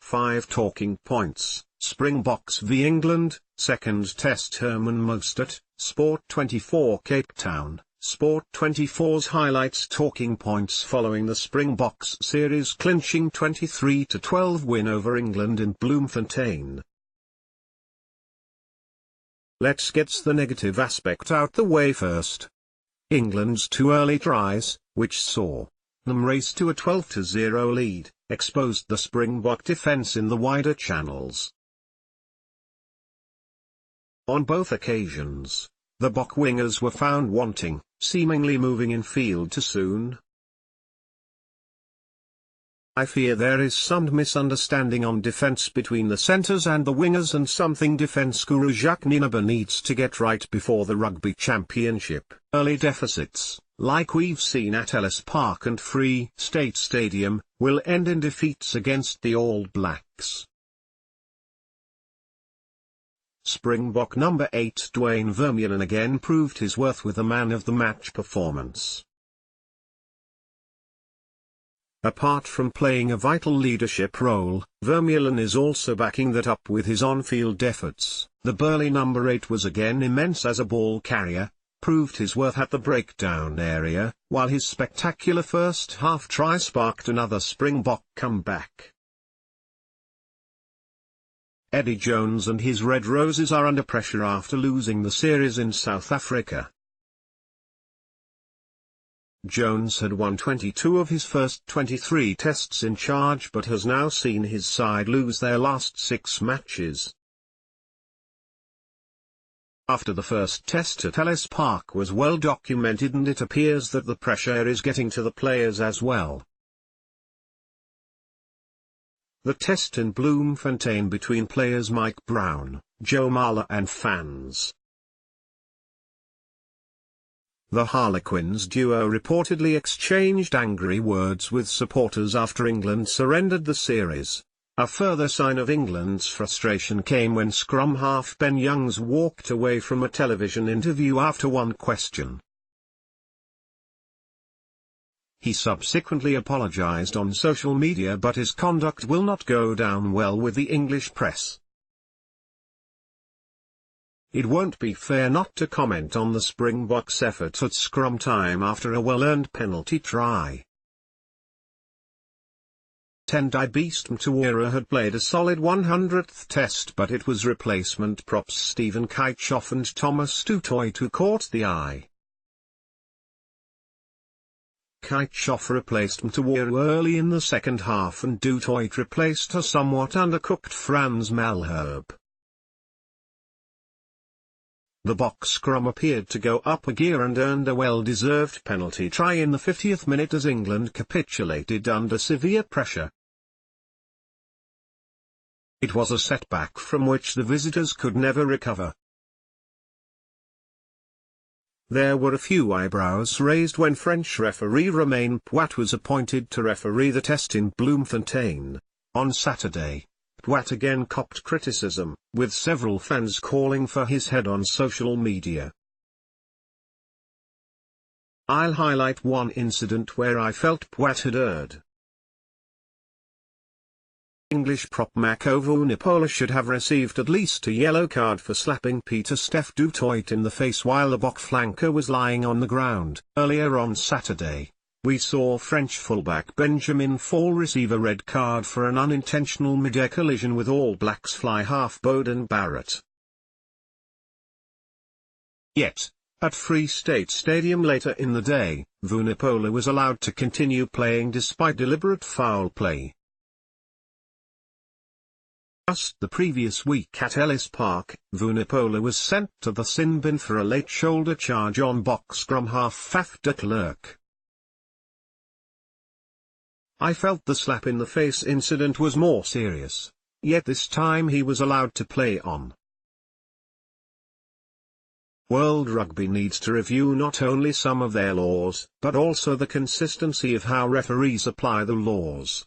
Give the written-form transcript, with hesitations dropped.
5 talking points: Springboks v England, second Test Herman Mostert, Sport24 Cape Town. Sport24's highlights talking points following the Springboks series clinching 23-12 win over England in Bloemfontein. Let's get the negative aspect out the way first. England's 2 early tries, which saw them race to a 12-0 lead, exposed the Springbok defence in the wider channels. On both occasions, the Bok wingers were found wanting, seemingly moving in field too soon. I fear there is some misunderstanding on defence between the centres and the wingers, and something defence guru Jacques Nienaber needs to get right before the Rugby Championship. Early deficits, like we've seen at Ellis Park and Free State Stadium, will end in defeats against the All Blacks. Springbok number 8 Duane Vermeulen again proved his worth with a man-of-the-match performance. Apart from playing a vital leadership role, Vermeulen is also backing that up with his on-field efforts. The burly number 8 was again immense as a ball carrier, proved his worth at the breakdown area, while his spectacular first-half try sparked another Springbok comeback. Eddie Jones and his Red Roses are under pressure after losing the series in South Africa. Jones had won 22 of his first 23 tests in charge but has now seen his side lose their last 6 matches. After the first test at Ellis Park was well documented, and it appears that the pressure is getting to the players as well. The test in Bloemfontein between players Mike Brown, Joe Marler and fans. The Harlequins duo reportedly exchanged angry words with supporters after England surrendered the series. A further sign of England's frustration came when scrum half Ben Youngs walked away from a television interview after one question. He subsequently apologised on social media, but his conduct will not go down well with the English press. It won't be fair not to comment on the Springboks' effort at scrum time after a well-earned penalty try. Tendai Beast Mtawira had played a solid 100th test, but it was replacement props Stephen Kitshoff and Thomas du Toit who caught the eye. Kitshoff replaced Mtawira early in the second half, and du Toit replaced a somewhat undercooked Frans Malherbe. The Bok scrum appeared to go up a gear and earned a well-deserved penalty try in the 50th minute as England capitulated under severe pressure. It was a setback from which the visitors could never recover. There were a few eyebrows raised when French referee Romain Poit was appointed to referee the test in Bloemfontein. On Saturday, Poit again copped criticism, with several fans calling for his head on social media. I'll highlight one incident where I felt Poit had erred. English prop Mako Vunipola should have received at least a yellow card for slapping Pieter-Steph du Toit in the face while the Bok flanker was lying on the ground. Earlier on Saturday, we saw French fullback Benjamin Fall receive a red card for an unintentional mid-air collision with All Blacks fly half Beauden Barrett. Yet, at Free State Stadium later in the day, Vunipola was allowed to continue playing despite deliberate foul play. Just the previous week at Ellis Park, Vunipola was sent to the sin bin for a late shoulder charge on Bok scrum half Faf de Klerk. I felt the slap in the face incident was more serious, yet this time he was allowed to play on. World Rugby needs to review not only some of their laws, but also the consistency of how referees apply the laws.